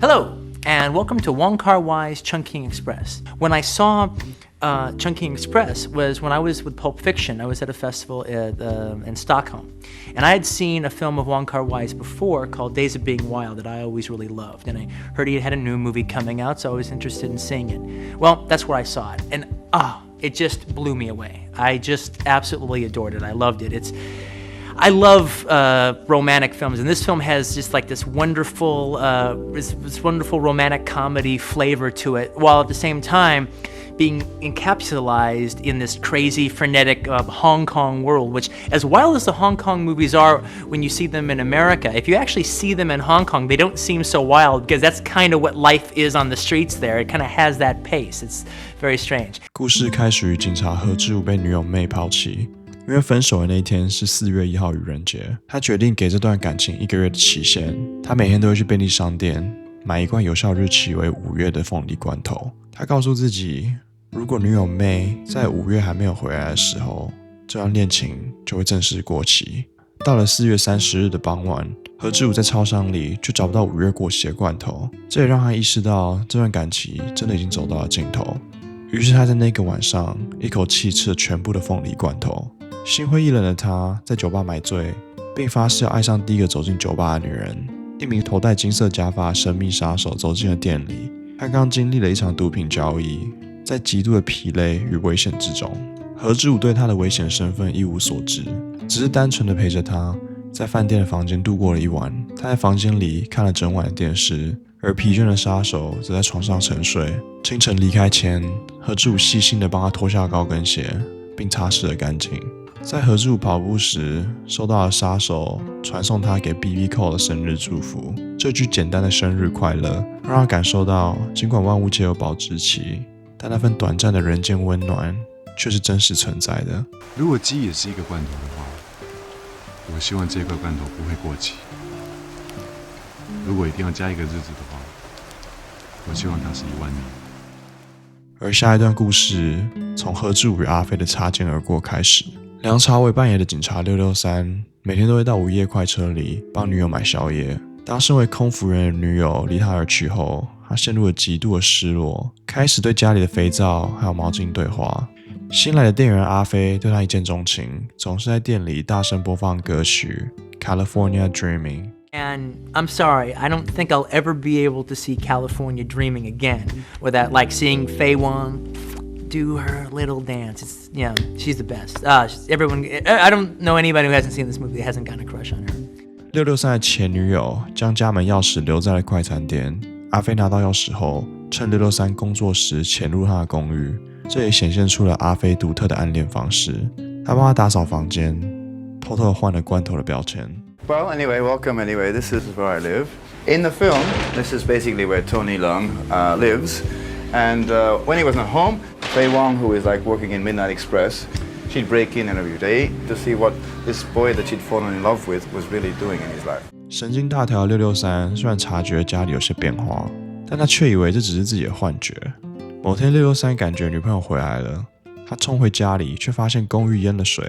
Hello, and welcome to Wong Kar-wai's Chungking Express. When I saw Chungking Express was when I was with Pulp Fiction. I was at a festival in Stockholm. And I had seen a film of Wong Kar-wai's before called Days of Being Wild that I always really loved. And I heard he had a new movie coming out, so I was interested in seeing it. Well, that's where I saw it. And it just blew me away. I just absolutely adored it. I loved it. I love romantic films, and this film has just like this wonderful romantic comedy flavor to it, while at the same time being encapsulated in this crazy, frenetic Hong Kong world, which, as wild as the Hong Kong movies are when you see them in America, if you actually see them in Hong Kong, they don't seem so wild, because that's kind of what life is on the streets there. It kind of has that pace. It's very strange. 故事开始于警察何志武被女友妹抛弃，因为分手的那一天是4月1号愚人节，他决定给这段感情1个月的期限。他每天都会去便利商店买一罐有效日期为5月的凤梨罐头。他告诉自己，如果女友妹在5月还没有回来的时候，这段恋情就会正式过期。到了4月30日的傍晚，何志武在超商里就找不到5月过期的罐头，这也让他意识到这段感情真的已经走到了尽头。于是他在那个晚上一口气吃了全部的凤梨罐头。心灰意冷的他在酒吧买醉，并发誓要爱上第一个走进酒吧的女人。一名头戴金色假发的神秘杀手走进了店里，他刚经历了一场毒品交易，在极度的疲累与危险之中。何志武对他的危险身份一无所知，只是单纯的陪着他在饭店的房间度过了一晚。他在房间里看了整晚的电视，而疲倦的杀手则在床上沉睡。清晨离开前，何志武细心地帮他脱下高跟鞋，并擦拭了干净。在何志武跑步时，收到了杀手传送他给 BB Cole 的生日祝福。这句简单的生日快乐，让他感受到，尽管万物皆有保质期，但那份短暂的人间温暖却是真实存在的。如果鸡也是一个罐头的话，我希望这块罐头不会过期。如果一定要加一个日子的话，我希望它是1万年。而下一段故事从何志武与阿飞的擦肩而过开始。梁朝伟扮演的警察663每天都会到午夜快车里帮女友买宵夜。当身为空服员的女友离他而去后，他陷入了极度的失落，开始对家里的肥皂还有毛巾对话。新来的店员阿飞对他一见钟情，总是在店里大声播放歌曲 California Dreaming。 And I'm sorry, I don't think I'll ever be able to see California Dreaming again without like seeing Faye Wong do her little dance. It's, you know, she's the best. Everyone, I don't know anybody who hasn't seen this movie that hasn't gotten a crush on her. 663的前女友将家门钥匙留在了快餐店。阿飞拿到钥匙后，趁663工作时潜入他的公寓，这也显现出了阿飞独特的暗恋方式。他帮他打扫房间，偷偷换了罐头的标签。Well, anyway, welcome anyway. This is where I live. In the film, this is basically where Tony Leung lives. And when he wasn't at home, Faye Wong, who is like working in Midnight Express, she'd break in every day to see what this boy that she'd fallen in love with was really doing in his life. 神经大条的663虽然察觉家里有些变化，但他却以为这只是自己的幻觉。某天663感觉女朋友回来了，他冲回家里，却发现公寓淹了水。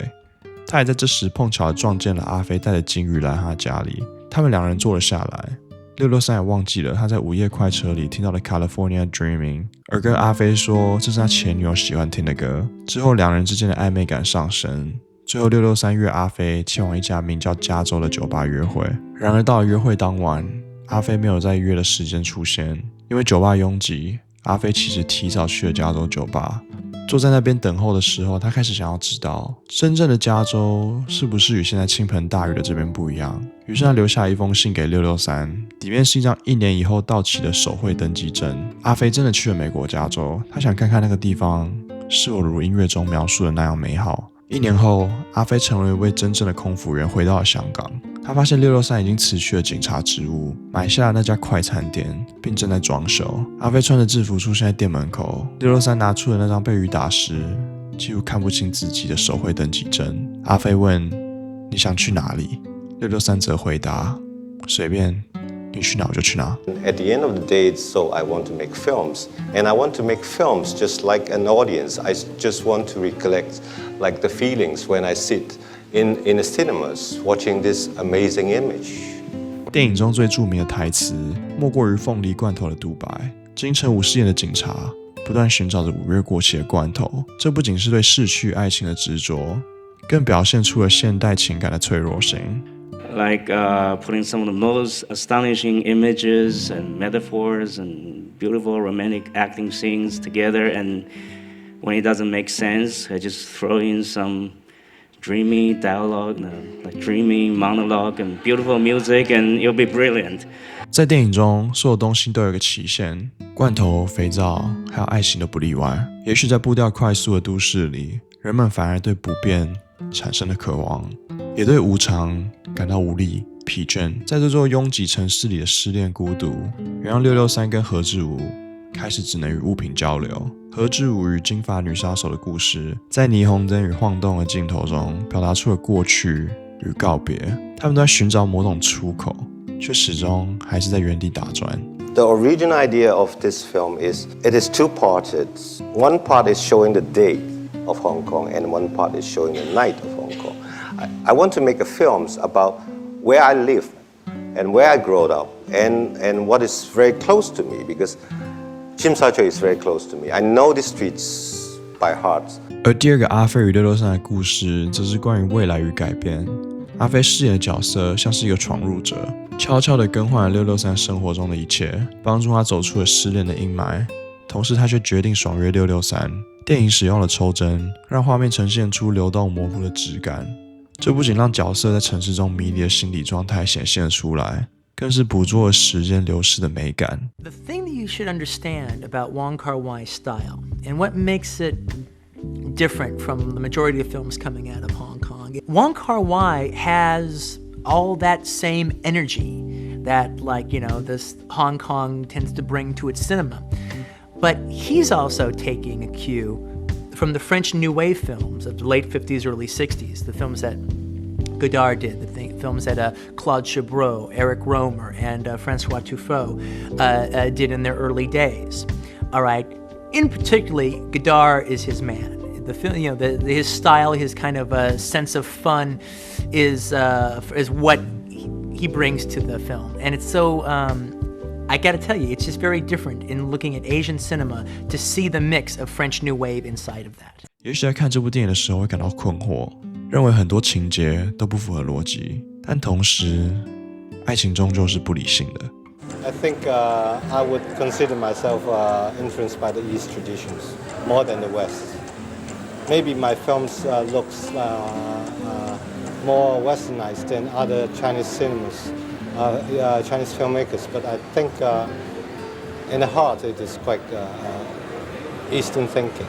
他也在这时碰巧撞见了阿飞带着金鱼来他家里，他们2人坐了下来。663也忘记了他在午夜快车里听到的 California Dreaming， 而跟阿飞说这是他前女友喜欢听的歌。之后2人之间的暧昧感上升，最后663约阿飞前往一家名叫加州的酒吧约会。然而到了约会当晚，阿飞没有在约的时间出现，因为酒吧拥挤，阿飞其实提早去了加州酒吧。坐在那边等候的时候，他开始想要知道真正的加州是不是与现在倾盆大雨的这边不一样。于是他留下一封信给663，里面是一张1年以后到期的手绘登记证。阿飞真的去了美国加州，他想看看那个地方是否如音乐中描述的那样美好。1年后，阿飞成为一位真正的空服员，回到了香港。他发现663已经辞去了警察职务，买下了那家快餐店，并正在装修。阿飞穿着制服出现在店门口，663拿出了那张被雨打湿、几乎看不清字迹的手绘登记证。阿飞问：“你想去哪里？”663则回答：“随便，你去哪我就去哪。” At the end of the day, so I want to make films, and I want to make films just like an audience. I just want to recollect like the feelings when I sit in the cinemas watching this amazing image. 电影中最著名的台词，莫过于凤梨罐头的独白。金城武饰演的警察不断寻找着5月过期的罐头，这不仅是对逝去爱情的执着，更表现出了现代情感的脆弱性。Like putting some of the most astonishing images and metaphors and beautiful romantic acting scenes together, and when it doesn't make sense, I just throw in some dreamy dialogue, like dreamy monologue and beautiful music, and it'll be brilliant. 在电影中，所有东西都有个期限，罐头、肥皂还有爱情都不例外。也许在步调快速的都市里，人们反而对不变产生了渴望，也对无常感到无力、疲倦。在这座拥挤城市里的失恋孤独，也让663跟何志武开始只能与物品交流。何志武与金发女杀手的故事，在霓虹灯与晃动的镜头中，表达出了过去与告别。他们都在寻找某种出口，却始终还是在原地打转。The original idea of this film is it is two-parted. One part is showing the day of Hong Kong, and one part is showing the night of Hong Kong. I want to make a films about where I live and where I grew up and what is very close to me, because Tsim Sha Tsui is very close to me. I know the streets by heart. 而第二个阿飞与663的故事，则是关于未来与改变。阿飞饰演的角色像是一个闯入者，悄悄地更换了663生活中的一切，帮助他走出了失恋的阴霾。同时，他却决定爽约663。电影使用了抽帧，让画面呈现出流动模糊的质感。这不仅让角色在城市中迷离的心理状态显现了出来，更是捕捉了时间流逝的美感。The thing that you should understand about Wong Kar-wai's style and what makes it different from the majority of films coming out of Hong Kong, Wong Kar-wai has all that same energy that, like, this Hong Kong tends to bring to its cinema. But he's also taking a cue from the French New Wave films of the late 50s, early 60s, the films that Godard did, the films that Claude Chabrol, Eric Rohmer, and Francois Truffaut did in their early days. All right, in particularly, Godard is his man. The film, his style, his kind of sense of fun, is what he brings to the film, and it's so. I gotta tell you, it's just very different in looking at Asian cinema to see the mix of French New Wave inside of that. 也许在看这部电影的时候会感到困惑，认为很多情节都不符合逻辑，但同时，爱情终究是不理性的。I think I would consider myself influenced by the East traditions more than the West. Maybe my films looks more westernized than other Chinese cinemas, Chinese filmmakers, but I think in the heart it is quite Eastern thinking.